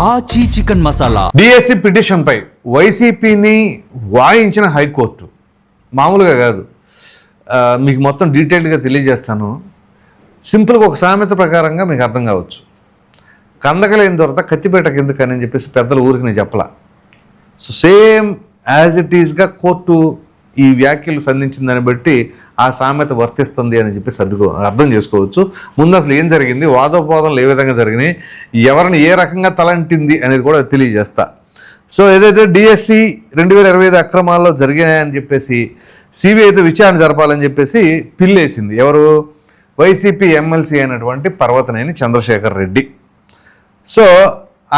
ఆచి chicken masala. DSC petition పై వైసీపీని వాయించిన high court మామూలుగా కాదు. మీకు మొత్తం డీటెయిల్డ్గా తెలియజేస్తాను. సింపుల్గా ఒక సామెత ప్రకారంగా మీకు అర్థం కావచ్చు. కందకలేని తర్వాత కత్తిపేట కిందకు అని చెప్పేసి పెద్దల ఊరికి నేను చెప్పలా. సో సేమ్ యాజ్ ఇట్ ఈజ్గా కోర్టు ఈ వ్యాఖ్యలు సంధించిందని బట్టి ఆ సామెత వర్తిస్తుంది అని చెప్పేసి అర్థం చేసుకోవచ్చు. ముందు అసలు ఏం జరిగింది, వాదోపవాదనలు ఏ విధంగా జరిగినాయి, ఎవరిని ఏ రకంగా తలంటింది అనేది కూడా తెలియజేస్తా. సో ఏదైతే డిఎస్సి 2025 అక్రమాల్లో జరిగాయని చెప్పేసి సిబిఐతో విచారణ జరపాలని చెప్పేసి పిల్లేసింది ఎవరు, వైసీపీ ఎమ్మెల్సీ అయినటువంటి పర్వతనేని చంద్రశేఖర్ రెడ్డి. సో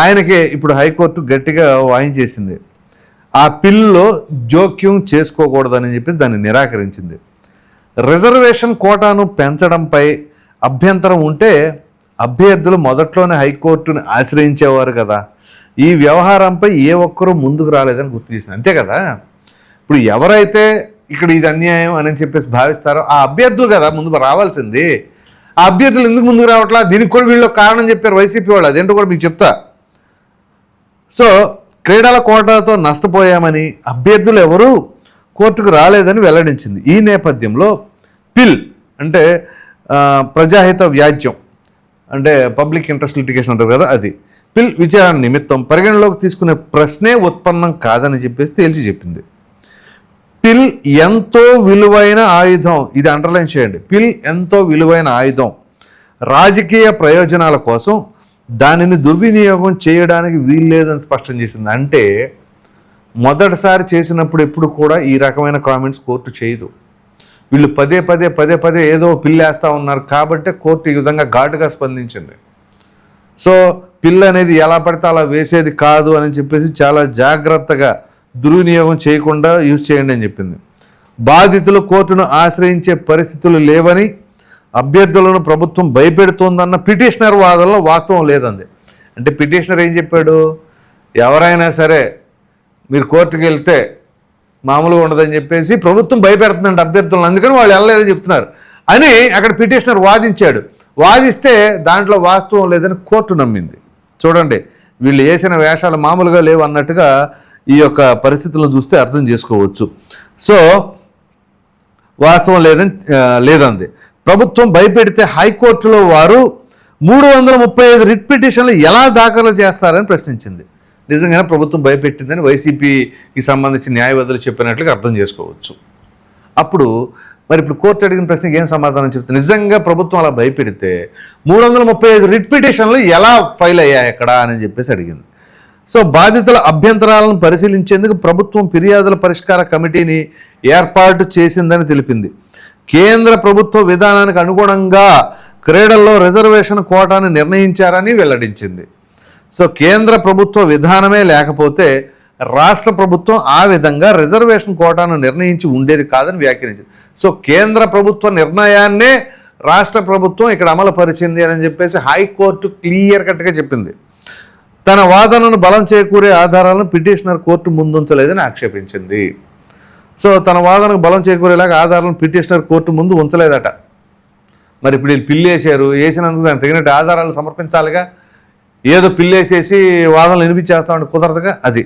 ఆయనకే ఇప్పుడు హైకోర్టు గట్టిగా వాయించేసింది. ఆ పిల్లో జోక్యం చేసుకోకూడదని చెప్పి దాన్ని నిరాకరించింది. రిజర్వేషన్ కోటాను పెంచడంపై అభ్యంతరం ఉంటే అభ్యర్థులు మొదట్లోనే హైకోర్టుని ఆశ్రయించేవారు కదా. ఈ వ్యవహారంపై ఏ ఒక్కరూ ముందుకు రాలేదని గుర్తు చేసింది. అంతే కదా. ఇప్పుడు ఎవరైతే ఇక్కడ ఇది అన్యాయం అని చెప్పేసి భావిస్తారో ఆ అభ్యర్థులు కదా ముందుకు రావాల్సింది. ఆ అభ్యర్థులు ఎందుకు ముందుకు రావట్లా, దీనికి కూడా వీళ్ళు కారణం చెప్పారు వైసీపీ వాళ్ళు. అదేంటో కూడా మీకు చెప్తా. సో క్రీడల కోటాతో నష్టపోయామని అభ్యర్థులు ఎవరూ కోర్టుకు రాలేదని వెల్లడించింది. ఈ నేపథ్యంలో పిల్ అంటే ప్రజాహిత వ్యాజ్యం అంటే పబ్లిక్ ఇంట్రెస్ట్ లిటిగేషన్ అంటారు కదా, అది పిల్ విచారణ నిమిత్తం పరిగణలోకి తీసుకునే ప్రశ్నే ఉత్పన్నం కాదని చెప్పేసి తేల్చి చెప్పింది. పిల్ ఎంతో విలువైన ఆయుధం, ఇది అండర్లైన్ చేయండి. పిల్ ఎంతో విలువైన ఆయుధం, రాజకీయ ప్రయోజనాల కోసం దానిని దుర్వినియోగం చేయడానికి వీల్లేదని స్పష్టం చేసింది. అంటే మొదటిసారి చేసినప్పుడు ఎప్పుడు కూడా ఈ రకమైన కామెంట్స్ కోర్టు చేయదు. వీళ్ళు పదే పదే ఏదో పిల్లేస్తూ ఉన్నారు కాబట్టి కోర్టు ఈ విధంగా ఘాటుగా స్పందించింది. సో పిల్ అనేది ఎలా పడితే అలా వేసేది కాదు అని చెప్పేసి చాలా జాగ్రత్తగా దుర్వినియోగం చేయకుండా యూజ్ చేయండి అని చెప్పింది. బాధితులు కోర్టును ఆశ్రయించే పరిస్థితులు లేవని, అభ్యర్థులను ప్రభుత్వం భయపెడుతోందన్న పిటిషనర్ వాదనలో వాస్తవం లేదంది. అంటే పిటిషనర్ ఏం చెప్పాడు, ఎవరైనా సరే మీరు కోర్టుకు వెళ్తే మామూలుగా ఉండదని చెప్పేసి ప్రభుత్వం భయపెడుతుందంటే అభ్యర్థులను, అందుకని వాళ్ళు వెళ్ళలేదని చెప్తున్నారు అని అక్కడ పిటిషనర్ వాదించాడు. వాదిస్తే దాంట్లో వాస్తవం లేదని కోర్టు నమ్మింది. చూడండి, వీళ్ళు వేసిన వేషాలు మామూలుగా లేవు అన్నట్టుగా ఈ యొక్క పరిస్థితులను చూస్తే అర్థం చేసుకోవచ్చు. సో వాస్తవం లేదంది. ప్రభుత్వం భయపెడితే హైకోర్టులో వారు 335 రిట్ పిటిషన్లు ఎలా దాఖలు చేస్తారని ప్రశ్నించింది. నిజంగానే ప్రభుత్వం భయపెట్టిందని వైసీపీకి సంబంధించిన న్యాయవాదులు చెప్పినట్లుగా అర్థం చేసుకోవచ్చు. అప్పుడు ఇప్పుడు కోర్టు అడిగిన ప్రశ్నకి ఏం సమాధానం చెప్తే, నిజంగా ప్రభుత్వం అలా భయపెడితే 335 రిట్ పిటిషన్లు ఎలా ఫైల్ అయ్యాయి ఎక్కడ అని చెప్పేసి అడిగింది. సో బాధితుల అభ్యంతరాలను పరిశీలించేందుకు ప్రభుత్వం ఫిర్యాదుల పరిష్కార కమిటీని ఏర్పాటు చేసిందని తెలిపింది. కేంద్ర ప్రభుత్వ విధానానికి అనుగుణంగా క్రీడల్లో రిజర్వేషన్ కోటాను నిర్ణయించారని వెల్లడించింది. సో కేంద్ర ప్రభుత్వ విధానమే లేకపోతే రాష్ట్ర ప్రభుత్వం ఆ విధంగా రిజర్వేషన్ కోటాను నిర్ణయించి ఉండేది కాదని వ్యాఖ్యానించింది. సో కేంద్ర ప్రభుత్వ నిర్ణయాన్నే రాష్ట్ర ప్రభుత్వం ఇక్కడ అమలు పరిచింది అని చెప్పేసి హైకోర్టు క్లియర్ కట్గా చెప్పింది. తన వాదనను బలం చేకూరే ఆధారాలను పిటిషనర్ కోర్టు ముందుంచలేదని ఆక్షేపించింది. సో తన వాదనకు బలం చేకూరేలాగా ఆధారాలను పిటిషనర్ కోర్టు ముందు ఉంచలేదట. మరి ఇప్పుడు వీళ్ళు పిల్లేసారు, వేసినందుకు దానికి తగినట్టు ఆధారాలు సమర్పించాలిగా. ఏదో పిల్లేసేసి వాదనలు వినిపించేస్తామంటే కుదరదుగా. అది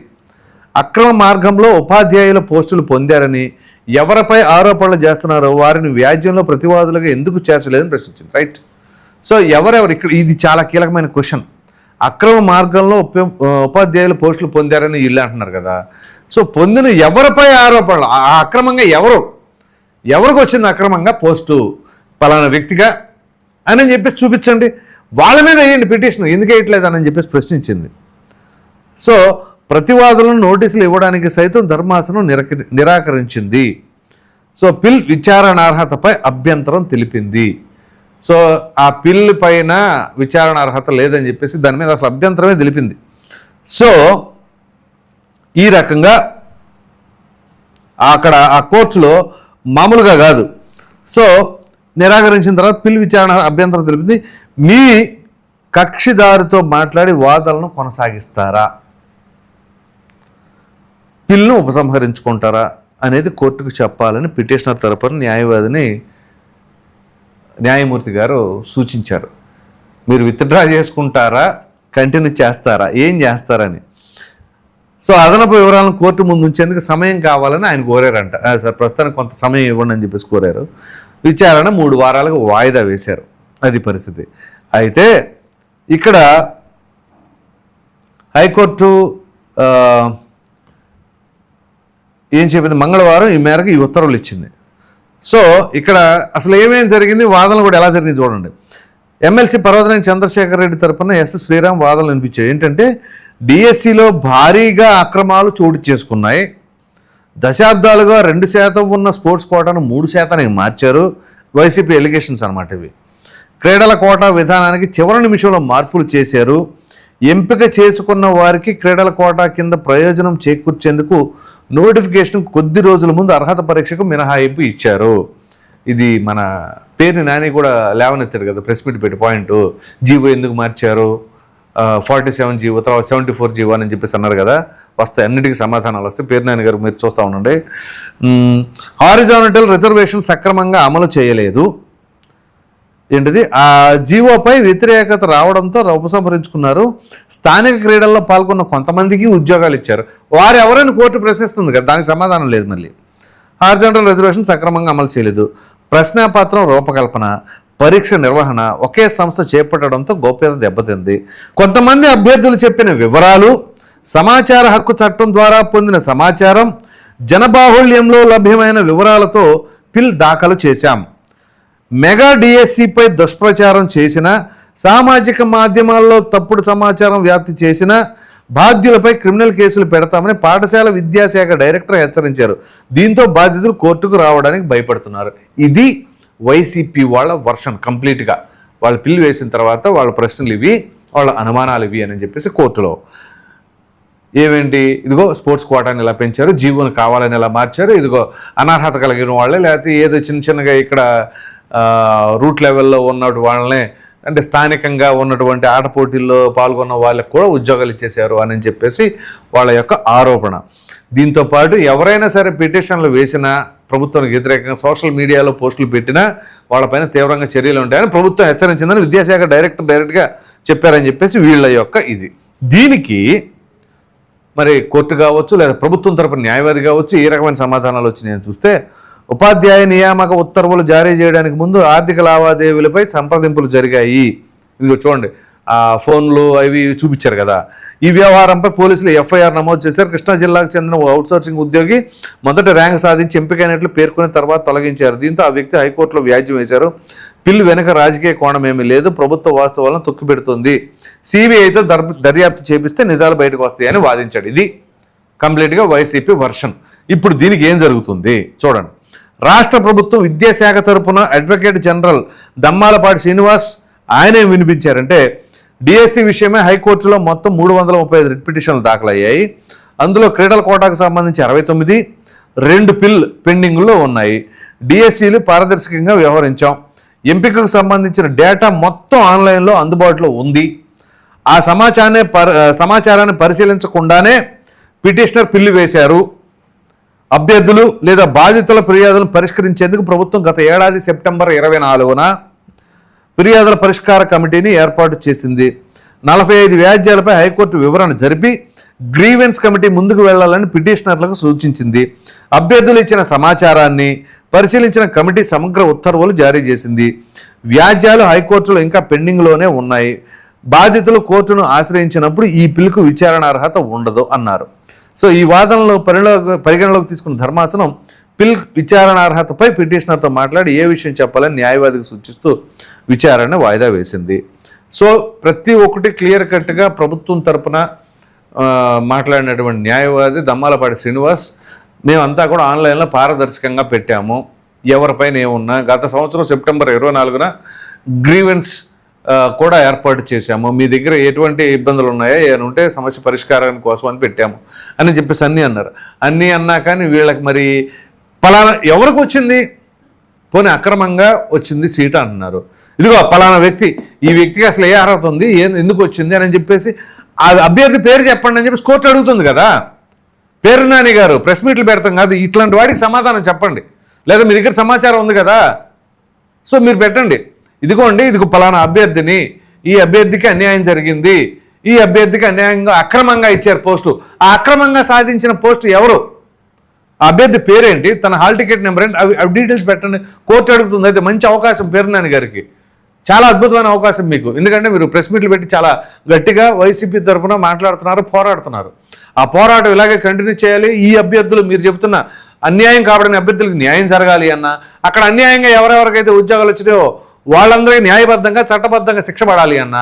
అక్రమ మార్గంలో ఉపాధ్యాయుల పోస్టులు పొందారని ఎవరిపై ఆరోపణలు చేస్తున్నారో వారిని వ్యాజ్యంలో ప్రతివాదులుగా ఎందుకు చేర్చలేదని ప్రశ్నించింది. రైట్. సో ఎవరెవరు ఇక్కడ, ఇది చాలా కీలకమైన క్వశ్చన్. అక్రమ మార్గంలో ఉపాధ్యాయుల పోస్టులు పొందారని వీళ్ళు అంటున్నారు కదా. సో పొందిన ఎవరిపై ఆరోపణలు, ఆ అక్రమంగా ఎవరికి వచ్చింది అక్రమంగా పోస్టు, పలానా వ్యక్తిగా అని చెప్పేసి చూపించండి, వాళ్ళ మీద వేయండి పిటిషన్, ఎందుకు వేయట్లేదని చెప్పేసి ప్రశ్నించింది. సో ప్రతివాదులను నోటీసులు ఇవ్వడానికి సైతం ధర్మాసనం నిరాకరించింది. సో పిల్ విచారణార్హతపై అభ్యంతరం తెలిపింది. సో ఆ పిల్ పైన విచారణ అర్హత లేదని చెప్పేసి దాని మీద అసలు అభ్యంతరమే తెలిపింది. సో ఈ రకంగా అక్కడ ఆ కోర్టులో మామూలుగా కాదు. సో నిరాకరించిన తర్వాత పిల్ విచారణ అభ్యంతరం తెలిపింది. మీ కక్షిదారుతో మాట్లాడి వాదనలను కొనసాగిస్తారా, పిల్ను ఉపసంహరించుకుంటారా అనేది కోర్టుకు చెప్పాలని పిటిషనర్ తరపున న్యాయవాదిని న్యాయమూర్తి గారు సూచించారు. మీరు విత్డ్రా చేసుకుంటారా, కంటిన్యూ చేస్తారా, ఏం చేస్తారని. సో అదనపు వివరాలను కోర్టు ముందు ఉంచేందుకు సమయం కావాలని ఆయన కోరారంట. సార్ ప్రస్తుతానికి కొంత సమయం ఇవ్వండి అని చెప్పేసి కోరారు. విచారణ 3 వారాలకు వాయిదా వేశారు. అది పరిస్థితి. అయితే ఇక్కడ హైకోర్టు ఏం చెప్పింది, మంగళవారం ఈ మేరకు ఈ ఉత్తర్వులు ఇచ్చింది. సో ఇక్కడ అసలు ఏమేమి జరిగింది, వాదనలు కూడా ఎలా జరిగింది చూడండి. ఎమ్మెల్సీ పర్వతనేని చంద్రశేఖర్ రెడ్డి తరపున ఎస్ఎస్ శ్రీరామ్ వాదనలు వినిపించాయి. ఏంటంటే డిఎస్సిలో భారీగా అక్రమాలు చోటు చేసుకున్నాయి. దశాబ్దాలుగా 2% ఉన్న స్పోర్ట్స్ కోటాను 3% మార్చారు. వైసీపీ ఎలిగేషన్స్ అనమాట ఇవి. క్రీడల కోటా విధానానికి చివరి నిమిషంలో మార్పులు చేశారు. ఎంపిక చేసుకున్న వారికి క్రీడల కోటా కింద ప్రయోజనం చేకూర్చేందుకు నోటిఫికేషన్ కొద్ది రోజుల ముందు అర్హత పరీక్షకు మినహాయింపు ఇచ్చారు. ఇది మన పేరుని నాని కూడా లేవనెత్తాడు కదా ప్రెస్ మీట్ పెట్టి పాయింట్. జీవో ఎందుకు మార్చారు, 47 జీవో తర్వాత 74 జీవో అని చెప్పేసి అన్నారు కదా. వస్తాయి, అన్నిటికీ సమాధానాలు వస్తాయి. పేరు నాని గారు మీరు చూస్తూ ఉండండి. హారిజాంటల్ రిజర్వేషన్ సక్రమంగా అమలు చేయలేదు. ఏంటిది, ఆ జీవోపై వ్యతిరేకత రావడంతో ఉపసంహరించుకున్నారు. స్థానిక క్రీడల్లో పాల్గొన్న కొంతమందికి ఉద్యోగాలు ఇచ్చారు. వారు ఎవరైనా కోర్టు ప్రశ్నిస్తుంది కదా, దానికి సమాధానం లేదు. మళ్ళీ హారిజాంటల్ రిజర్వేషన్ సక్రమంగా అమలు చేయలేదు. ప్రశ్నాపత్రం రూపకల్పన, పరీక్ష నిర్వహణ ఒకే సంస్థ చేపట్టడంతో గోప్యత దెబ్బతింది. కొంతమంది అభ్యర్థులు చెప్పిన వివరాలు, సమాచార హక్కు చట్టం ద్వారా పొందిన సమాచారం, జనబాహుళ్యంలో లభ్యమైన వివరాలతో పిల్ దాఖలు చేశాం. మెగా డిఎస్సిపై దుష్ప్రచారం చేసిన, సామాజిక మాధ్యమాల్లో తప్పుడు సమాచారం వ్యాప్తి చేసిన బాధ్యులపై క్రిమినల్ కేసులు పెడతామని పాఠశాల విద్యాశాఖ డైరెక్టర్ హెచ్చరించారు. దీంతో బాధితులు కోర్టుకు రావడానికి భయపడుతున్నారు. ఇది వైసీపీ వాళ్ళ వర్షన్ కంప్లీట్గా. వాళ్ళు పిల్లి వేసిన తర్వాత వాళ్ళ ప్రశ్నలు ఇవి, వాళ్ళ అనుమానాలు ఇవి అని చెప్పేసి కోర్టులో ఏమేంటి, ఇదిగో స్పోర్ట్స్ కోటాని ఇలా పెంచారు, జీవోని కావాలని ఇలా మార్చారు, ఇదిగో అనర్హత కలిగిన వాళ్ళే, లేకపోతే ఏదో చిన్నగా ఇక్కడ రూట్ లెవెల్లో ఉన్నటువంటి వాళ్ళనే, అంటే స్థానికంగా ఉన్నటువంటి ఆట పోటీల్లో పాల్గొన్న వాళ్ళకి కూడా ఉద్యోగాలు ఇచ్చేశారు అని చెప్పేసి వాళ్ళ యొక్క ఆరోపణ. దీంతోపాటు ఎవరైనా సరే పిటిషన్లు వేసినా, ప్రభుత్వానికి వ్యతిరేకంగా సోషల్ మీడియాలో పోస్టులు పెట్టినా వాళ్ళపైన తీవ్రంగా చర్యలు ఉంటాయని ప్రభుత్వం హెచ్చరించిందని విద్యాశాఖ డైరెక్ట్గా చెప్పారని చెప్పేసి వీళ్ళ యొక్క ఇది. దీనికి మరి కోర్టు కావచ్చు లేదా ప్రభుత్వం తరపున న్యాయవాది కావచ్చు ఏ రకమైన సమాధానాలు వచ్చినాయని చూస్తే, ఉపాధ్యాయ నియామక ఉత్తర్వులు జారీ చేయడానికి ముందు ఆర్థిక లావాదేవీలపై సంప్రదింపులు జరిగాయి. ఇదిగో చూడండి, ఆ ఫోన్లు అవి చూపించారు కదా. ఈ వ్యవహారంపై పోలీసులు ఎఫ్ఐఆర్ నమోదు చేశారు. కృష్ణా జిల్లాకు చెందిన అవుట్సోర్సింగ్ ఉద్యోగి మొదట ర్యాంక్ సాధించి ఎంపికైనట్లు పేర్కొన్న తర్వాత తొలగించారు. దీంతో ఆ వ్యక్తి హైకోర్టులో వ్యాజ్యం వేశారు. పిల్లు వెనుక రాజకీయ కోణం ఏమీ లేదు, ప్రభుత్వ వాస్తవాలను తొక్కిపెడుతుంది, సిబిఐతో దర్యాప్తు చేపిస్తే నిజాలు బయటకు వస్తాయని వాదించాడు. ఇది కంప్లీట్గా వైసీపీ వర్షన్. ఇప్పుడు దీనికి ఏం జరుగుతుంది చూడండి. రాష్ట్ర ప్రభుత్వం విద్యాశాఖ తరపున అడ్వకేట్ జనరల్ దమ్మాలపాటి శ్రీనివాస్ ఆయనే వినిపించారంటే, డిఎస్సి విషయమే హైకోర్టులో మొత్తం 335 రిట్ పిటిషన్లు దాఖలయ్యాయి. అందులో క్రీడల కోటాకు సంబంధించి 69, 2 పిల్ పెండింగ్లో ఉన్నాయి. డిఎస్సీలు పారదర్శకంగా వ్యవహరించాం. ఎంపికకు సంబంధించిన డేటా మొత్తం ఆన్లైన్లో అందుబాటులో ఉంది. ఆ సమాచారాన్ని పరిశీలించకుండానే పిటిషనర్ పిల్లు వేశారు. అభ్యర్థులు లేదా బాధితుల ఫిర్యాదులను పరిష్కరించేందుకు ప్రభుత్వం గత ఏడాది సెప్టెంబర్ 24న ఫిర్యాదుల పరిష్కార కమిటీని ఏర్పాటు చేసింది. 45 వ్యాజ్యాలపై హైకోర్టు వివరణ జరిపి గ్రీవెన్స్ కమిటీ ముందుకు వెళ్లాలని పిటిషనర్లకు సూచించింది. అభ్యర్థులు ఇచ్చిన సమాచారాన్ని పరిశీలించిన కమిటీ సమగ్ర ఉత్తర్వులు జారీ చేసింది. వ్యాజ్యాలు హైకోర్టులో ఇంకా పెండింగ్లోనే ఉన్నాయి. బాధితులు కోర్టును ఆశ్రయించినప్పుడు ఈ పిల్కు విచారణ అర్హత ఉండదు అన్నారు. సో ఈ వాదనలో పరిగణలోకి తీసుకున్న ధర్మాసనం పిల్ విచారణార్హతపై పిటిషనర్తో మాట్లాడి ఏ విషయం చెప్పాలని న్యాయవాదికి సూచిస్తూ విచారణ వాయిదా వేసింది. సో ప్రతి ఒక్కటి క్లియర్ కట్గా ప్రభుత్వం తరపున మాట్లాడినటువంటి న్యాయవాది దమ్మాలపాటి శ్రీనివాస్, మేమంతా కూడా ఆన్లైన్లో పారదర్శకంగా పెట్టాము, ఎవరిపైన ఏమున్నా గత సంవత్సరం సెప్టెంబర్ 24న గ్రీవెన్స్ కూడా ఏర్పాటు చేశాము, మీ దగ్గర ఎటువంటి ఇబ్బందులు ఉన్నాయో ఏమైనా ఉంటే సమస్య పరిష్కారం కోసం అని పెట్టాము అని చెప్పేసి అన్నీ అన్నారు. అన్నీ అన్నా కానీ వీళ్ళకి మరి పలానా ఎవరికి వచ్చింది, పోనీ అక్రమంగా వచ్చింది సీట అంటున్నారు. ఇదిగో పలానా వ్యక్తి, ఈ వ్యక్తికి అసలు ఏ అర్హత ఉంది, ఎందుకు వచ్చింది అని చెప్పేసి ఆ అభ్యర్థి పేరు చెప్పండి అని చెప్పేసి కోర్టు అడుగుతుంది కదా. పేరు నాని గారు ప్రెస్ మీట్లు పెడతాం కాదు, ఇట్లాంటి వాడికి సమాధానం చెప్పండి, లేదా మీ దగ్గర సమాచారం ఉంది కదా, సో మీరు పెట్టండి, ఇదిగోండి ఇదిగో పలానా అభ్యర్థిని, ఈ అభ్యర్థికి అన్యాయం జరిగింది, ఈ అభ్యర్థికి అన్యాయంగా అక్రమంగా ఇచ్చారు పోస్టు, ఆ అక్రమంగా సాధించిన పోస్టు ఎవరు, ఆ అభ్యర్థి పేరేంటి, తన హాల్ టికెట్ నెంబర్ ఏంటి, అవి డీటెయిల్స్ పెట్టండి. కోర్టు అడుగుతుంది. అయితే మంచి అవకాశం పేర్నాని గారికి, చాలా అద్భుతమైన అవకాశం మీకు. ఎందుకంటే మీరు ప్రెస్ మీట్లు పెట్టి చాలా గట్టిగా వైసీపీ తరఫున మాట్లాడుతున్నారు, పోరాడుతున్నారు. ఆ పోరాటం ఇలాగే కంటిన్యూ చేయాలి. ఈ అభ్యర్థులు మీరు చెబుతున్న అన్యాయం కాబడిన అభ్యర్థులకు న్యాయం జరగాలి అన్న, అక్కడ అన్యాయంగా ఎవరెవరికైతే ఉద్యోగాలు వచ్చినాయో వాళ్ళందరికీ న్యాయబద్ధంగా చట్టబద్ధంగా శిక్ష పడాలి అన్న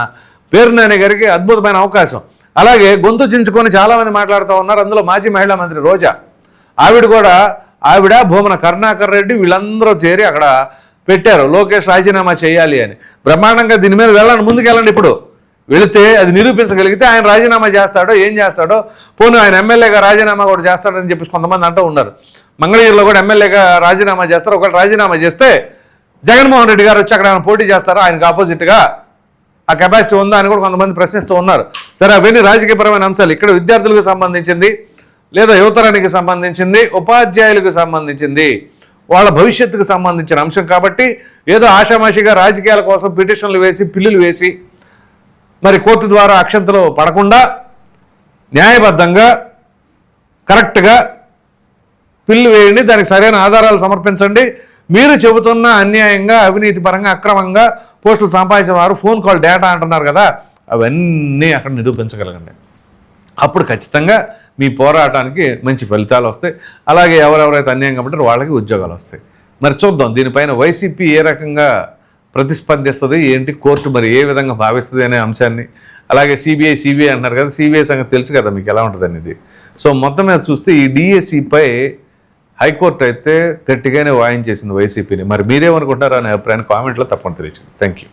పేర్నాని గారికి అద్భుతమైన అవకాశం. అలాగే గొంతు చించుకొని చాలామంది మాట్లాడుతూ ఉన్నారు. అందులో మాజీ మహిళా మంత్రి రోజా, ఆవిడ భూమన కరుణాకర్ రెడ్డి వీళ్ళందరూ చేరి అక్కడ పెట్టారు లోకేష్ రాజీనామా చేయాలి అని. బ్రహ్మాండంగా దీని మీద ముందుకు వెళ్ళండి. ఇప్పుడు వెళితే అది నిరూపించగలిగితే ఆయన రాజీనామా చేస్తాడో ఏం చేస్తాడో, పోనీ ఆయన ఎమ్మెల్యేగా రాజీనామా కూడా చేస్తాడని చెప్పేసి కొంతమంది అంటూ ఉన్నారు. మంగళగిరిలో కూడా ఎమ్మెల్యేగా రాజీనామా చేస్తారు. ఒకవేళ రాజీనామా చేస్తే జగన్మోహన్ రెడ్డి గారు వచ్చి అక్కడ ఆయన పోటీ చేస్తారా, ఆయనకు ఆపోజిట్గా ఆ కెపాసిటీ ఉందా అని కూడా కొంతమంది ప్రశ్నిస్తూ ఉన్నారు. సరే, అవన్నీ రాజకీయపరమైన అంశాలు. ఇక్కడ విద్యార్థులకు సంబంధించింది, లేదా యువతరానికి సంబంధించింది, ఉపాధ్యాయులకు సంబంధించింది, వాళ్ళ భవిష్యత్తుకు సంబంధించిన అంశం కాబట్టి ఏదో ఆషామాషిగా రాజకీయాల కోసం పిటిషన్లు వేసి పిల్లులు వేసి మరి కోర్టు ద్వారా అక్షంతలు పడకుండా న్యాయబద్ధంగా కరెక్ట్గా పిల్లు వేయండి, దానికి సరైన ఆధారాలు సమర్పించండి. మీరు చెబుతున్న అన్యాయంగా అవినీతిపరంగా అక్రమంగా పోస్టులు సంపాదించిన వారు ఫోన్ కాల్ డేటా అంటున్నారు కదా, అవన్నీ అక్కడ నిరూపించగలగండి. అప్పుడు ఖచ్చితంగా మీ పోరాటానికి మంచి ఫలితాలు వస్తాయి. అలాగే ఎవరెవరైతే అన్యాయం కాబట్టి వాళ్ళకి ఉద్యోగాలు వస్తాయి. మరి చూద్దాం దీనిపైన వైసీపీ ఏ రకంగా ప్రతిస్పందిస్తుంది, ఏంటి కోర్టు మరి ఏ విధంగా భావిస్తుంది అనే అంశాన్ని. అలాగే సిబిఐ అంటున్నారు కదా, సిబిఐ సంగతి తెలుసు కదా మీకు ఎలా ఉంటుంది అనేది. సో మొత్తం మీద చూస్తే ఈ డిఎస్సిపై హైకోర్టు అయితే గట్టిగానే వాయించేసింది వైసీపీని. మరి మీరేమనుకుంటారో అనే అభిప్రాయాన్ని కామెంట్లో తప్పకుండా తెలియజేయండి. Thank you.